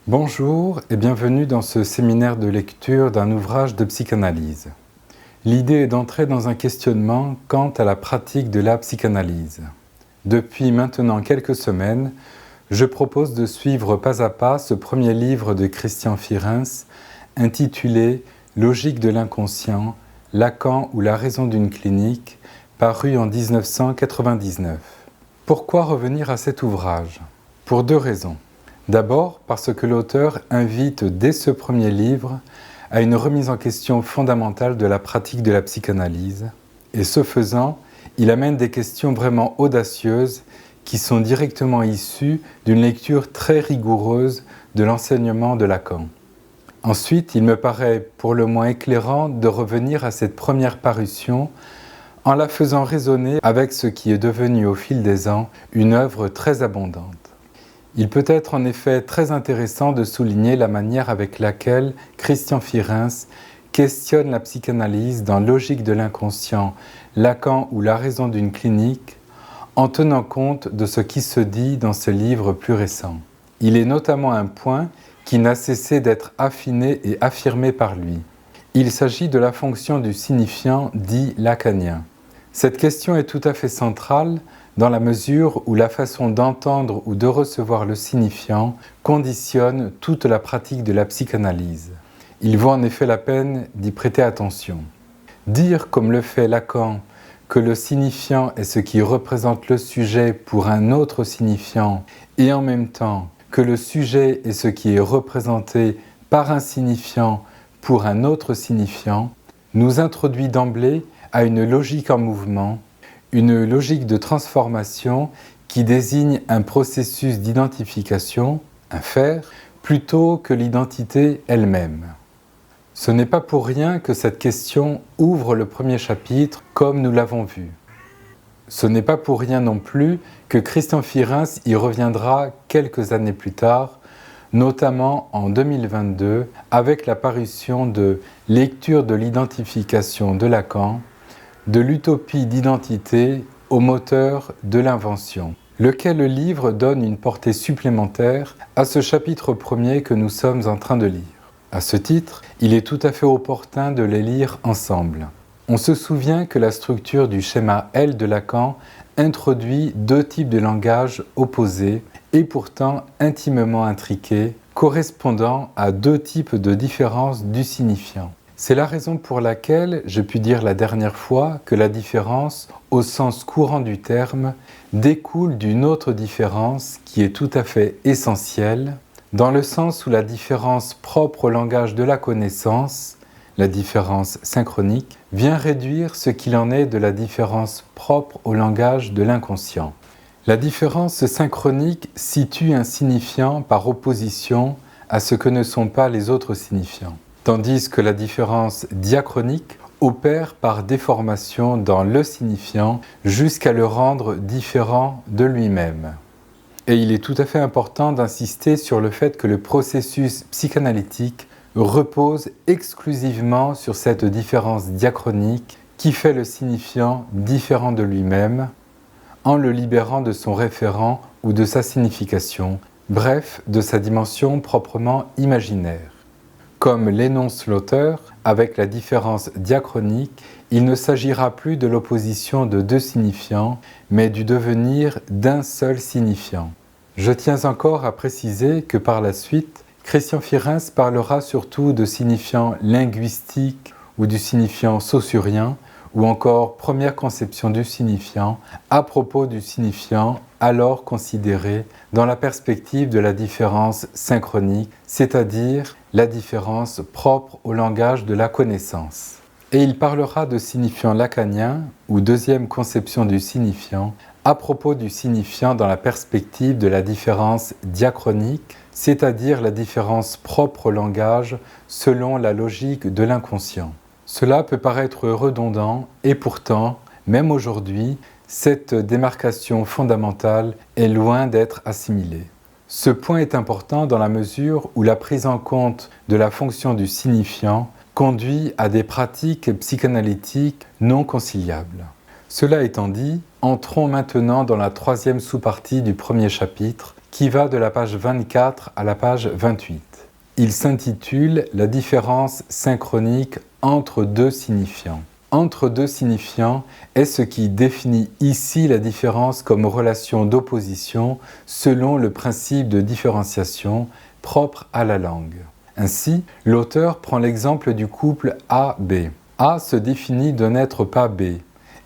Bonjour et bienvenue dans ce séminaire de lecture d'un ouvrage de psychanalyse. L'idée est d'entrer dans un questionnement quant à la pratique de la psychanalyse. Depuis maintenant quelques semaines, je propose de suivre pas à pas ce premier livre de Christian Fierens intitulé « Logique de l'inconscient, Lacan ou la raison d'une clinique » paru en 1999. Pourquoi revenir à cet ouvrage ? Pour deux raisons. D'abord parce que l'auteur invite dès ce premier livre à une remise en question fondamentale de la pratique de la psychanalyse, et ce faisant, il amène des questions vraiment audacieuses qui sont directement issues d'une lecture très rigoureuse de l'enseignement de Lacan. Ensuite, il me paraît pour le moins éclairant de revenir à cette première parution en la faisant résonner avec ce qui est devenu au fil des ans une œuvre très abondante. Il peut être en effet très intéressant de souligner la manière avec laquelle Christian Fierens questionne la psychanalyse dans Logique de l'inconscient, Lacan ou la raison d'une clinique, en tenant compte de ce qui se dit dans ce livre plus récent. Il est notamment un point qui n'a cessé d'être affiné et affirmé par lui. Il s'agit de la fonction du signifiant dit lacanien. Cette question est tout à fait centrale dans la mesure où la façon d'entendre ou de recevoir le signifiant conditionne toute la pratique de la psychanalyse. Il vaut en effet la peine d'y prêter attention. Dire, comme le fait Lacan, que le signifiant est ce qui représente le sujet pour un autre signifiant, et en même temps que le sujet est ce qui est représenté par un signifiant pour un autre signifiant, nous introduit d'emblée à une logique en mouvement, une logique de transformation qui désigne un processus d'identification, un faire, plutôt que l'identité elle-même. Ce n'est pas pour rien que cette question ouvre le premier chapitre comme nous l'avons vu. Ce n'est pas pour rien non plus que Christian Fierens y reviendra quelques années plus tard, notamment en 2022, avec la parution de Lecture de l'identification de Lacan, de l'utopie d'identité au moteur de l'invention, lequel livre donne une portée supplémentaire à ce chapitre premier que nous sommes en train de lire. À ce titre, il est tout à fait opportun de les lire ensemble. On se souvient que la structure du schéma L de Lacan introduit deux types de langage opposés et pourtant intimement intriqués, correspondant à deux types de différences du signifiant. C'est la raison pour laquelle je puis dire la dernière fois que la différence, au sens courant du terme, découle d'une autre différence qui est tout à fait essentielle, dans le sens où la différence propre au langage de la connaissance, la différence synchronique, vient réduire ce qu'il en est de la différence propre au langage de l'inconscient. La différence synchronique situe un signifiant par opposition à ce que ne sont pas les autres signifiants, tandis que la différence diachronique opère par déformation dans le signifiant jusqu'à le rendre différent de lui-même. Et il est tout à fait important d'insister sur le fait que le processus psychanalytique repose exclusivement sur cette différence diachronique qui fait le signifiant différent de lui-même, en le libérant de son référent ou de sa signification, bref, de sa dimension proprement imaginaire. Comme l'énonce l'auteur, avec la différence diachronique, il ne s'agira plus de l'opposition de deux signifiants, mais du devenir d'un seul signifiant. Je tiens encore à préciser que par la suite, Christian Fierens parlera surtout de signifiants linguistiques ou du signifiant saussurien, ou encore première conception du signifiant à propos du signifiant alors considéré dans la perspective de la différence synchronique, c'est-à-dire la différence propre au langage de la connaissance. Et il parlera de signifiant lacanien ou deuxième conception du signifiant à propos du signifiant dans la perspective de la différence diachronique, c'est-à-dire la différence propre au langage selon la logique de l'inconscient. Cela peut paraître redondant et pourtant, même aujourd'hui, cette démarcation fondamentale est loin d'être assimilée. Ce point est important dans la mesure où la prise en compte de la fonction du signifiant conduit à des pratiques psychanalytiques non conciliables. Cela étant dit, entrons maintenant dans la troisième sous-partie du premier chapitre, qui va de la page 24 à la page 28. Il s'intitule « La différence synchronique entre deux signifiants ». Entre deux signifiants est ce qui définit ici la différence comme relation d'opposition selon le principe de différenciation propre à la langue. Ainsi, l'auteur prend l'exemple du couple A-B. A se définit de n'être pas B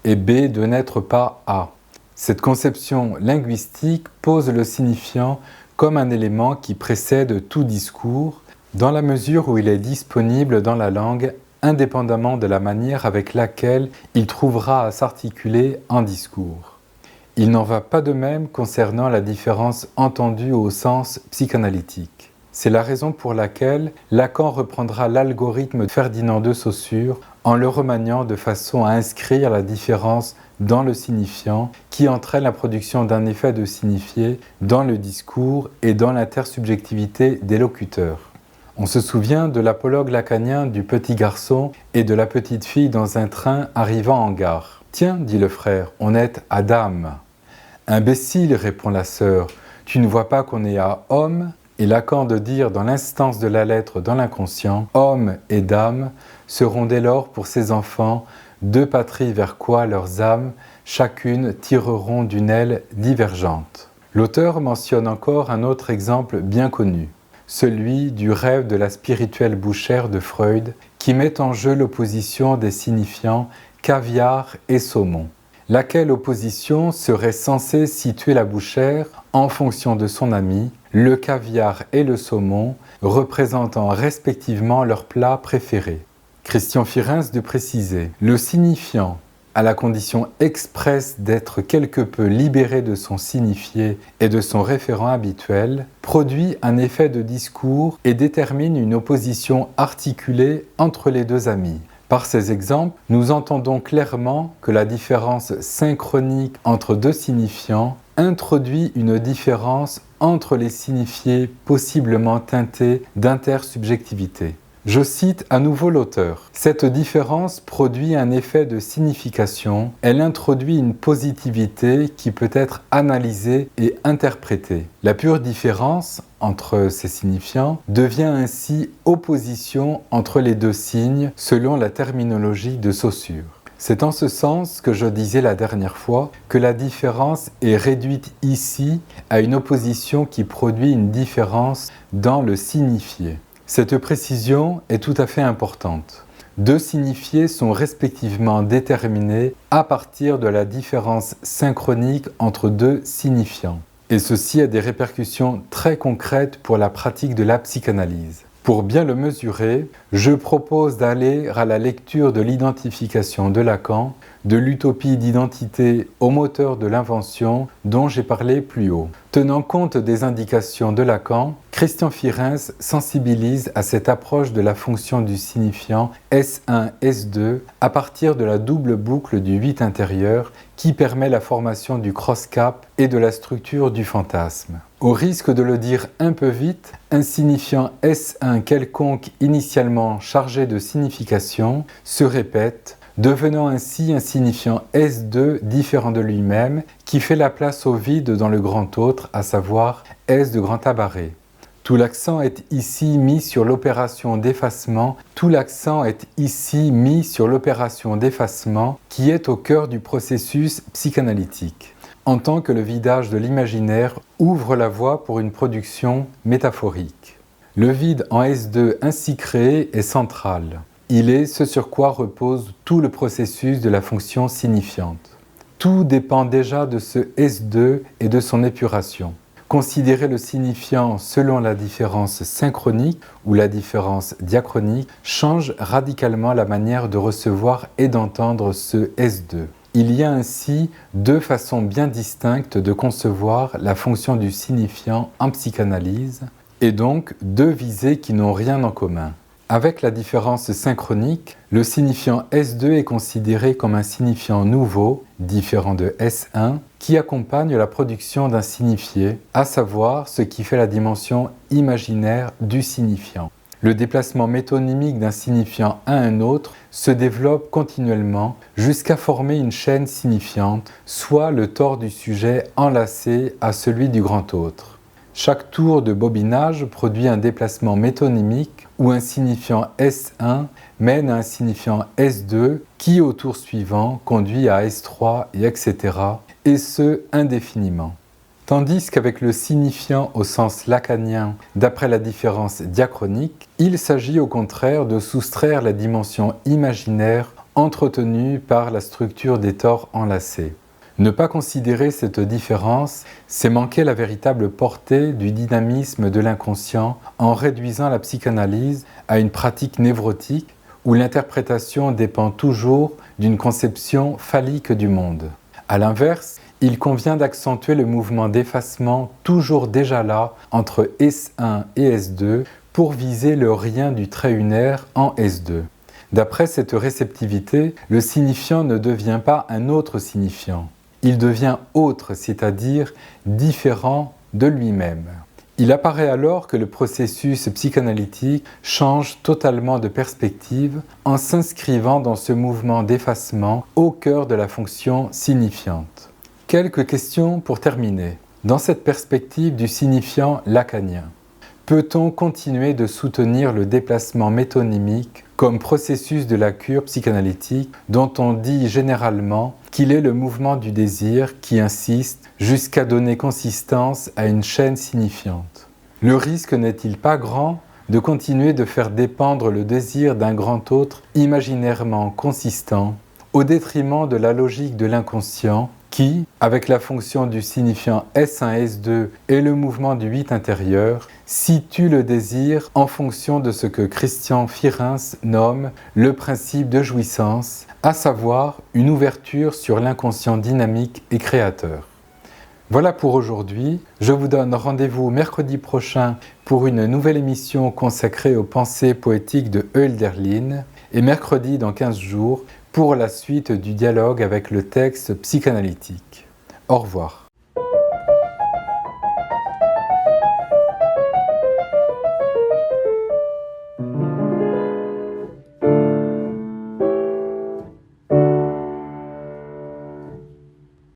et B de n'être pas A. Cette conception linguistique pose le signifiant comme un élément qui précède tout discours, dans la mesure où il est disponible dans la langue indépendamment de la manière avec laquelle il trouvera à s'articuler en discours. Il n'en va pas de même concernant la différence entendue au sens psychanalytique. C'est la raison pour laquelle Lacan reprendra l'algorithme de Ferdinand de Saussure en le remaniant de façon à inscrire la différence dans le signifiant qui entraîne la production d'un effet de signifié dans le discours et dans l'intersubjectivité des locuteurs. On se souvient de l'apologue lacanien du petit garçon et de la petite fille dans un train arrivant en gare. « Tiens, dit le frère, on est à dame. »« Imbécile, répond la sœur, tu ne vois pas qu'on est à homme ?» Et Lacan de dire dans l'instance de la lettre dans l'inconscient, « Homme et dame seront dès lors pour ces enfants deux patries vers quoi leurs âmes, chacune, tireront d'une aile divergente. » L'auteur mentionne encore un autre exemple bien connu, celui du rêve de la spirituelle bouchère de Freud, qui met en jeu l'opposition des signifiants caviar et saumon. Laquelle opposition serait censée situer la bouchère en fonction de son ami, le caviar et le saumon, représentant respectivement leur plat préféré. Christian Firens de préciser « Le signifiant, à la condition expresse d'être quelque peu libéré de son signifié et de son référent habituel, produit un effet de discours et détermine une opposition articulée entre les deux amis. Par ces exemples, nous entendons clairement que la différence synchronique entre deux signifiants introduit une différence entre les signifiés possiblement teintés d'intersubjectivité. Je cite à nouveau l'auteur. « Cette différence produit un effet de signification, elle introduit une positivité qui peut être analysée et interprétée. La pure différence entre ces signifiants devient ainsi opposition entre les deux signes selon la terminologie de Saussure. C'est en ce sens que je disais la dernière fois que la différence est réduite ici à une opposition qui produit une différence dans le signifié. Cette précision est tout à fait importante. Deux signifiés sont respectivement déterminés à partir de la différence synchronique entre deux signifiants. Et ceci a des répercussions très concrètes pour la pratique de la psychanalyse. Pour bien le mesurer, je propose d'aller à la lecture de l'identification de Lacan, de l'utopie d'identité au moteur de l'invention dont j'ai parlé plus haut. Tenant compte des indications de Lacan, Christian Firens sensibilise à cette approche de la fonction du signifiant S1, S2 à partir de la double boucle du 8 intérieur qui permet la formation du cross-cap et de la structure du fantasme. Au risque de le dire un peu vite, un signifiant S1 quelconque initialement chargé de signification se répète, devenant ainsi un signifiant S2 différent de lui-même qui fait la place au vide dans le grand autre, à savoir S de grand tabaret. Tout l'accent est ici mis sur l'opération d'effacement, qui est au cœur du processus psychanalytique, en tant que le vidage de l'imaginaire ouvre la voie pour une production métaphorique. Le vide en S2 ainsi créé est central. Il est ce sur quoi repose tout le processus de la fonction signifiante. Tout dépend déjà de ce S2 et de son épuration. Considérer le signifiant selon la différence synchronique ou la différence diachronique change radicalement la manière de recevoir et d'entendre ce S2. Il y a ainsi deux façons bien distinctes de concevoir la fonction du signifiant en psychanalyse, et donc deux visées qui n'ont rien en commun. Avec la différence synchronique, le signifiant S2 est considéré comme un signifiant nouveau, différent de S1, qui accompagne la production d'un signifié, à savoir ce qui fait la dimension imaginaire du signifiant. Le déplacement métonymique d'un signifiant à un autre se développe continuellement jusqu'à former une chaîne signifiante, soit le tort du sujet enlacé à celui du grand autre. Chaque tour de bobinage produit un déplacement métonymique où un signifiant S1 mène à un signifiant S2 qui, au tour suivant, conduit à S3 et etc. et ce, indéfiniment. Tandis qu'avec le signifiant au sens lacanien, d'après la différence diachronique, il s'agit au contraire de soustraire la dimension imaginaire entretenue par la structure des torts enlacés. Ne pas considérer cette différence, c'est manquer la véritable portée du dynamisme de l'inconscient en réduisant la psychanalyse à une pratique névrotique où l'interprétation dépend toujours d'une conception phallique du monde. À l'inverse, il convient d'accentuer le mouvement d'effacement toujours déjà là entre S1 et S2 pour viser le rien du trait unaire en S2. D'après cette réceptivité, le signifiant ne devient pas un autre signifiant. Il devient autre, c'est-à-dire différent de lui-même. Il apparaît alors que le processus psychanalytique change totalement de perspective en s'inscrivant dans ce mouvement d'effacement au cœur de la fonction signifiante. Quelques questions pour terminer. Dans cette perspective du signifiant lacanien, peut-on continuer de soutenir le déplacement métonymique comme processus de la cure psychanalytique dont on dit généralement qu'il est le mouvement du désir qui insiste jusqu'à donner consistance à une chaîne signifiante? Le risque n'est-il pas grand de continuer de faire dépendre le désir d'un grand autre imaginairement consistant au détriment de la logique de l'inconscient qui, avec la fonction du signifiant S1-S2 et le mouvement du 8 intérieur, situe le désir en fonction de ce que Christian Firens nomme le principe de jouissance, à savoir une ouverture sur l'inconscient dynamique et créateur. Voilà pour aujourd'hui. Je vous donne rendez-vous mercredi prochain pour une nouvelle émission consacrée aux pensées poétiques de Hölderlin et mercredi dans 15 jours pour la suite du dialogue avec le texte psychanalytique. Au revoir.